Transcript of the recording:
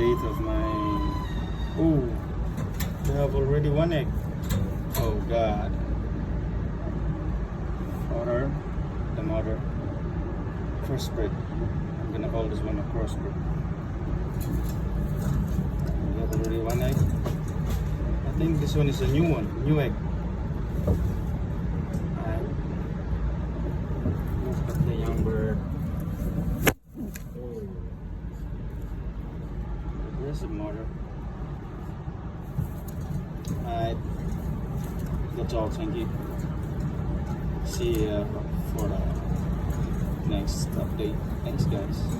update of my. Oh, they have already one egg. Oh God. Father, the mother. Crossbred. I'm gonna call this one a crossbred. We have already one egg. I think this one is a new one, new egg. Alright. Look at the young bird. Oh. There's the mother. Alright. That's all, thank you. See you for the next update. Thanks guys.